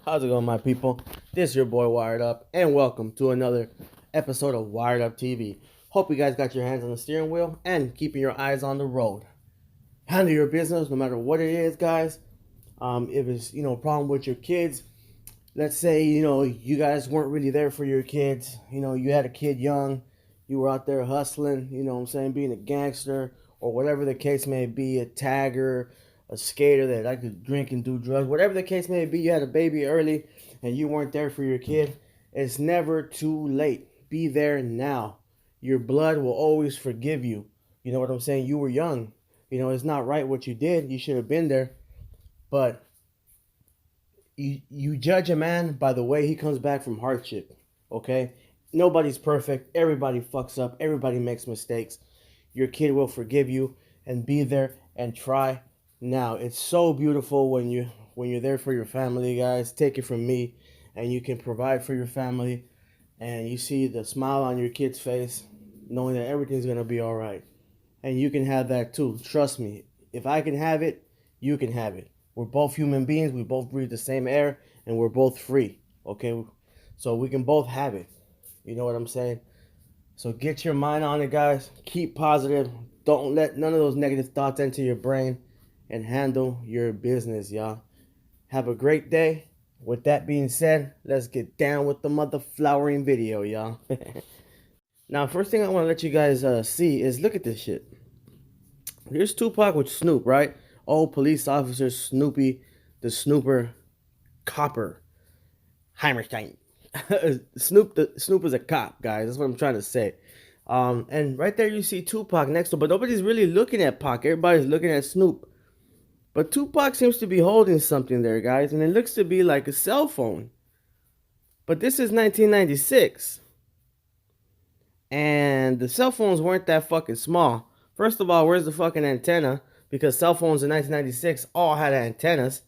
How's it going, my people? This is your boy Wired Up, and welcome to another episode of Wired Up TV. Hope you guys got your hands on the steering wheel and keeping your eyes on the road. Handle your business no matter what it is, guys. If it's a problem with your kids, let's say you guys weren't really there for your kids. You had a kid young, you were out there hustling. What I'm saying, being a gangster or whatever the case may be, a tagger, a skater that liked to drink and do drugs, whatever the case may be. You had a baby early and you weren't there for your kid. It's never too late. Be there now. Your blood will always forgive you. You know what I'm saying? You were young. It's not right what you did. You should have been there. But you judge a man by the way he comes back from hardship. Okay? Nobody's perfect. Everybody fucks up. Everybody makes mistakes. Your kid will forgive you, and be there and try now. It's so beautiful when you're there for your family, guys. Take it from me, and you can provide for your family, and you see the smile on your kid's face, knowing that everything's gonna be all right. And you can have that too. Trust me. If I can have it, you can have it. We're both human beings. We both breathe the same air, and we're both free. Okay, so we can both have it. You know what I'm saying? So get your mind on it, guys. Keep positive. Don't let none of those negative thoughts enter your brain, and handle your business, y'all. Have a great day. With that being said, let's get down with the mother flowering video, y'all. Now, first thing I want to let you guys see is look at this shit. Here's Tupac with Snoop, right? Oh, police officer Snoopy, the snooper, copper, Heimerstein. Snoop is a cop, guys. That's what I'm trying to say. And right there you see Tupac next to him, but nobody's really looking at Pac. Everybody's looking at Snoop. But Tupac seems to be holding something there, guys, and it looks to be like a cell phone. But this is 1996. And the cell phones weren't that fucking small. First of all, where's the fucking antenna? Because cell phones in 1996 all had antennas.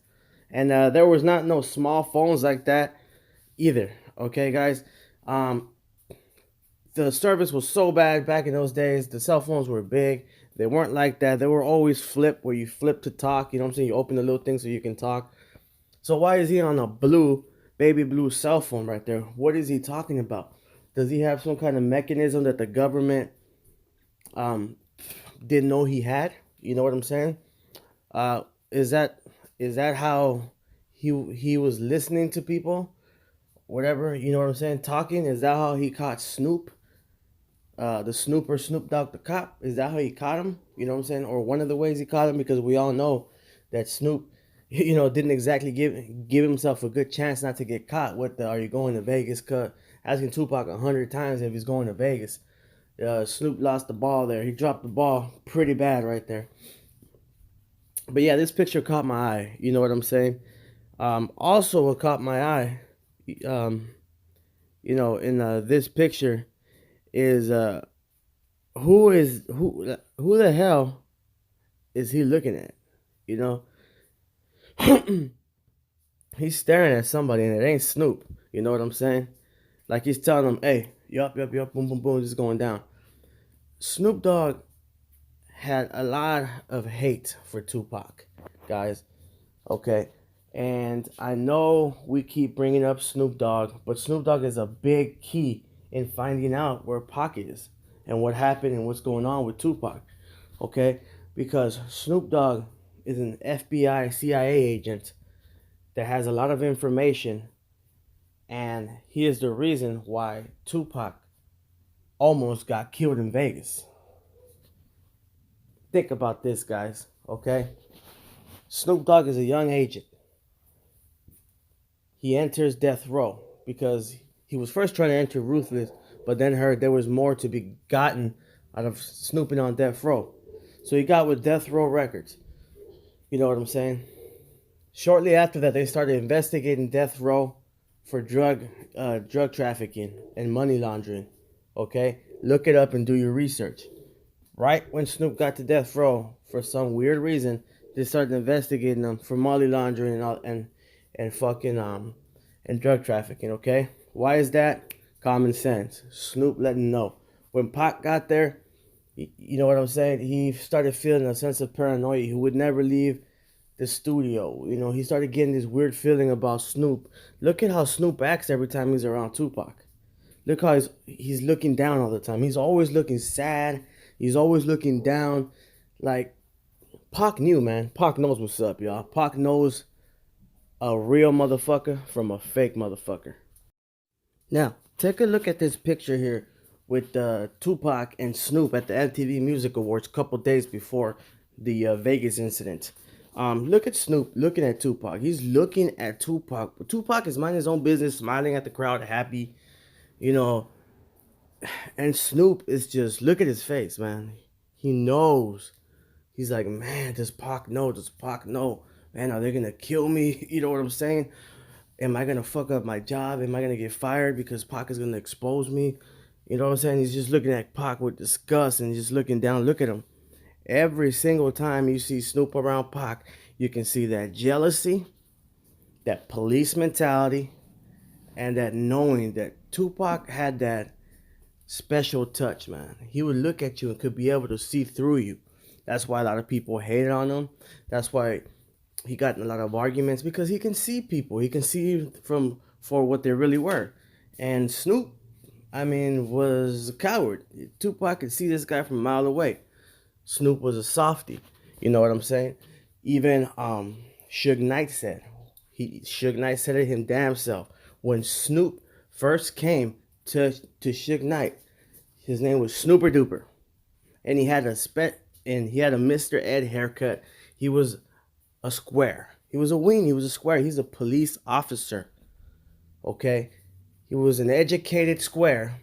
And there was not no small phones like that either. Okay, guys? The service was so bad back in those days. The cell phones were big. They weren't like that. They were always flip, where you flip to talk. You know what I'm saying? You open the little thing so you can talk. So why is he on a baby blue cell phone right there? What is he talking about? Does he have some kind of mechanism that the government didn't know he had? You know what I'm saying? Is that how he was listening to people? Whatever, you know what I'm saying? Talking. Is that how he caught Snoop? The snooper, Snoop Dogg the cop. Is that how he caught him? You know what I'm saying? Or one of the ways he caught him, because we all know that Snoop, didn't exactly give himself a good chance not to get caught with the "Are you going to Vegas?" cut, asking Tupac 100 times if he's going to Vegas. Snoop lost the ball there. He dropped the ball pretty bad right there. But yeah, this picture caught my eye. You know what I'm saying? Also, what caught my eye, in this picture is who the hell is he looking at? He's staring at somebody, and it ain't Snoop. You know what I'm saying? Like he's telling them, hey, yup, boom, boom, boom, just going down. Snoop Dogg had a lot of hate for Tupac, guys. Okay. And I know we keep bringing up Snoop Dogg, but Snoop Dogg is a big key in finding out where Pac is and what happened and what's going on with Tupac. Okay? Because Snoop Dogg is an FBI, CIA agent that has a lot of information, and he is the reason why Tupac almost got killed in Vegas. Think about this, guys, okay? Snoop Dogg is a young agent. He enters death row because he was first trying to enter Ruthless, but then heard there was more to be gotten out of snooping on death row. So he got with Death Row Records. You know what I'm saying? Shortly after that, they started investigating death row for drug trafficking and money laundering. Okay? Look it up and do your research. Right when Snoop got to death row, for some weird reason, they started investigating him for money laundering and fucking and drug trafficking. Okay? Why is that? Common sense. Snoop let him know. When Pac got there, you know what I'm saying? He started feeling a sense of paranoia. He would never leave the studio. You know, he started getting this weird feeling about Snoop. Look at how Snoop acts every time he's around Tupac. Look how he's looking down all the time. He's always looking sad. He's always looking down. Like, Pac knew, man. Pac knows what's up, y'all. Pac knows a real motherfucker from a fake motherfucker. Now, take a look at this picture here with Tupac and Snoop at the MTV Music Awards a couple days before the Vegas incident. Look at Snoop looking at Tupac. He's looking at Tupac. Tupac is minding his own business, smiling at the crowd, happy, you know. And Snoop is just, look at his face, man. He knows. He's like, man, does Pac know? Does Pac know? Man, are they gonna kill me? You know what I'm saying? Am I gonna fuck up my job? Am I gonna get fired because Pac is gonna expose me? You know what I'm saying? He's just looking at Pac with disgust and just looking down. Look at him. Every single time you see Snoop around Pac, you can see that jealousy, that police mentality, and that knowing that Tupac had that special touch, man. He would look at you and could be able to see through you. That's why a lot of people hated on him. That's why he got in a lot of arguments, because he can see people. He can see from for what they really were. And Snoop, I mean, was a coward. Tupac could see this guy from a mile away. Snoop was a softie. You know what I'm saying? Even Suge Knight said, Suge Knight said it him damn self. When Snoop first came to Suge Knight, his name was Snooper Duper. And he had a Mr. Ed haircut. He was a square. He was a wing. He was a square. He's a police officer. Okay? He was an educated square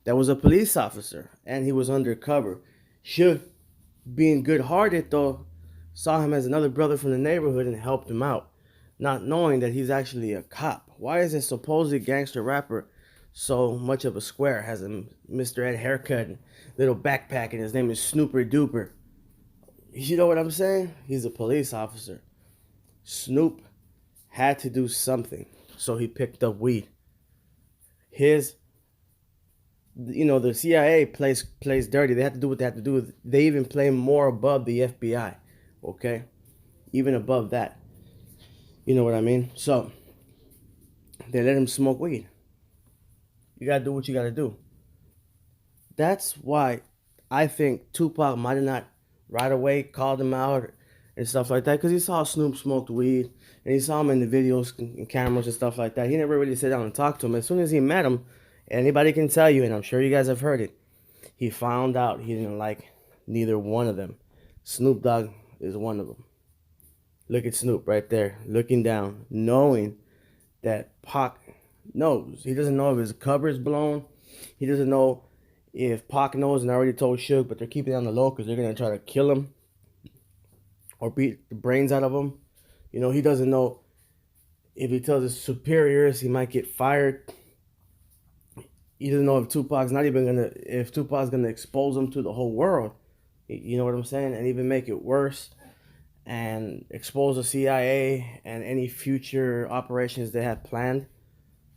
that was a police officer. And he was undercover. Suge, being good-hearted though, saw him as another brother from the neighborhood and helped him out, not knowing that he's actually a cop. Why is a supposed gangster rapper so much of a square? Has a Mr. Ed haircut, little backpack, and his name is Snooper Duper. You know what I'm saying? He's a police officer. Snoop had to do something, so he picked up weed. The CIA plays dirty. They have to do what they have to do. They even play more above the FBI, okay? Even above that. You know what I mean? So, they let him smoke weed. You gotta do what you gotta do. That's why I think Tupac might have not right away called him out and stuff like that, because he saw Snoop smoked weed and he saw him in the videos and cameras and stuff like that. He never really sat down and talked to him. As soon as he met him, anybody can tell you, and I'm sure you guys have heard it, he found out he didn't like neither one of them. Snoop Dogg is one of them. Look at Snoop right there, looking down, knowing that Pac knows. He doesn't know if his cover is blown. He doesn't know if Pac knows and already told Suge, but they're keeping it on the low because they're going to try to kill him or beat the brains out of him. You know, he doesn't know if he tells his superiors he might get fired. He doesn't know if Tupac's going to expose him to the whole world. You know what I'm saying? And even make it worse and expose the CIA and any future operations they have planned.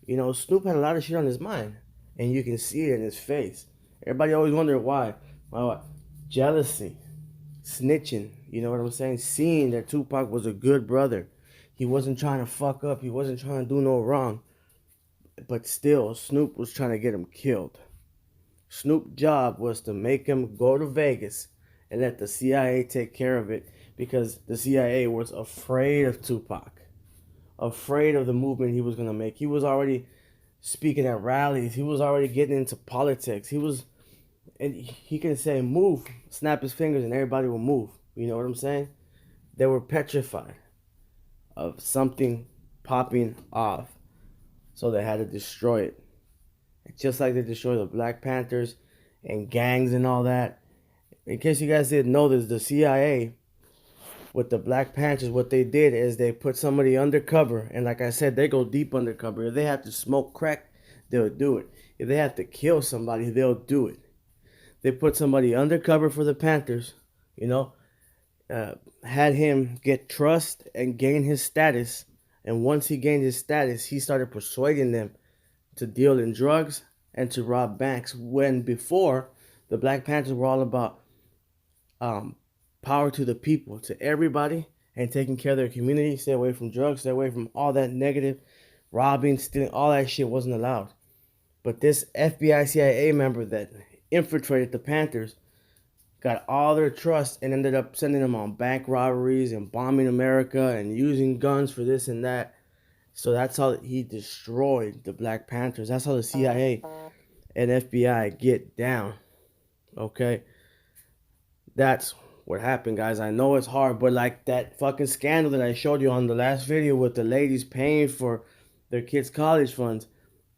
You know, Snoop had a lot of shit on his mind, and you can see it in his face. Everybody always wondered why. Well, jealousy, snitching, you know what I'm saying? Seeing that Tupac was a good brother. He wasn't trying to fuck up. He wasn't trying to do no wrong. But still, Snoop was trying to get him killed. Snoop's job was to make him go to Vegas and let the CIA take care of it, because the CIA was afraid of Tupac. Afraid of the movement he was going to make. He was already speaking at rallies. He was already getting into politics. And he can say, move, snap his fingers, and everybody will move. You know what I'm saying? They were petrified of something popping off. So they had to destroy it. Just like they destroyed the Black Panthers and gangs and all that. In case you guys didn't know this, the CIA, with the Black Panthers, what they did is they put somebody undercover. And like I said, they go deep undercover. If they have to smoke crack, they'll do it. If they have to kill somebody, they'll do it. They put somebody undercover for the Panthers, you know, had him get trust and gain his status. And once he gained his status, he started persuading them to deal in drugs and to rob banks. When before, the Black Panthers were all about power to the people, to everybody, and taking care of their community, stay away from drugs, stay away from all that negative, robbing, stealing, all that shit wasn't allowed. But this FBI CIA member that infiltrated the Panthers got all their trust and ended up sending them on bank robberies and bombing America and using guns for this and that. So that's how he destroyed the Black Panthers. That's how the CIA and FBI get down. Okay? That's what happened, guys. I know it's hard, but like that fucking scandal that I showed you on the last video with the ladies paying for their kids' college funds,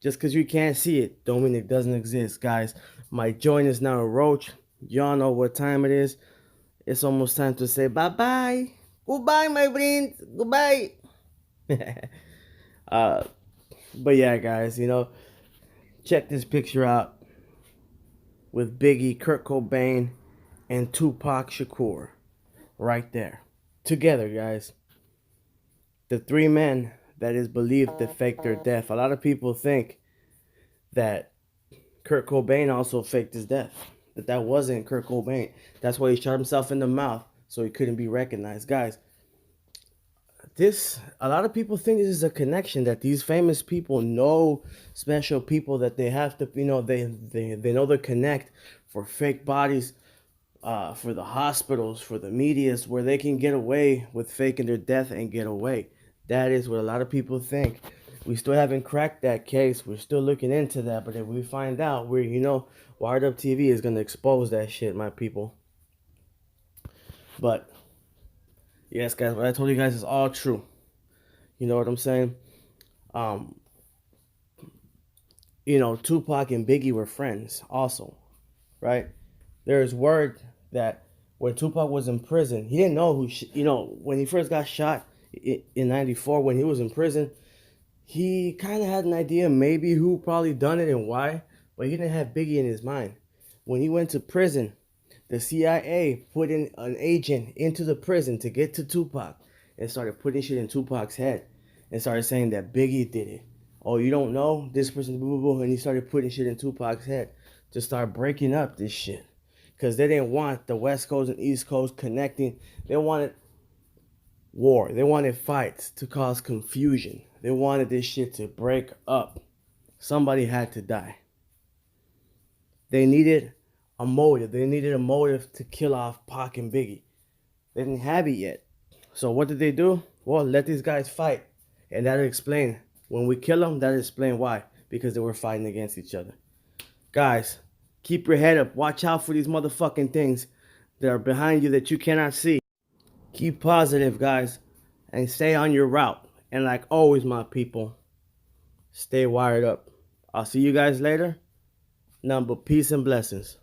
just because you can't see it, don't mean it doesn't exist, guys. My joint is now a roach. Y'all know what time it is. It's almost time to say bye-bye. Goodbye, my friends. Goodbye. But yeah, guys, you know, check this picture out with Biggie, Kurt Cobain, and Tupac Shakur right there. Together, guys. The three men that is believed to fake their death. A lot of people think that Kurt Cobain also faked his death. That wasn't Kurt Cobain. That's why he shot himself in the mouth so he couldn't be recognized. Guys, a lot of people think this is a connection, that these famous people know special people that they have to, you know, they know the connect for fake bodies, for the hospitals, for the medias, where they can get away with faking their death and get away. That is what a lot of people think. We still haven't cracked that case. We're still looking into that. But if we find out, Wired Up TV is going to expose that shit, my people. But, yes, guys, what I told you guys is all true. You know what I'm saying? You know, Tupac and Biggie were friends also, right? There's word that when Tupac was in prison, he didn't know when he first got shot in 94, when he was in prison, he kind of had an idea maybe who probably done it and why, but he didn't have Biggie in his mind. When he went to prison, the CIA put in an agent into the prison to get to Tupac and started putting shit in Tupac's head and started saying that Biggie did it. Oh, you don't know? This person, blah, blah, blah. And he started putting shit in Tupac's head to start breaking up this shit. Because they didn't want the West Coast and East Coast connecting. They wanted war. They wanted fights to cause confusion. They wanted this shit to break up. Somebody had to die. They needed a motive. They needed a motive to kill off Pac and Biggie. They didn't have it yet. So what did they do? Well, let these guys fight. And that'll explain. When we kill them, that'll explain why. Because they were fighting against each other. Guys, keep your head up. Watch out for these motherfucking things that are behind you that you cannot see. Keep positive, guys. And stay on your route. And like always, my people, stay wired up. I'll see you guys later. Nothing but peace and blessings.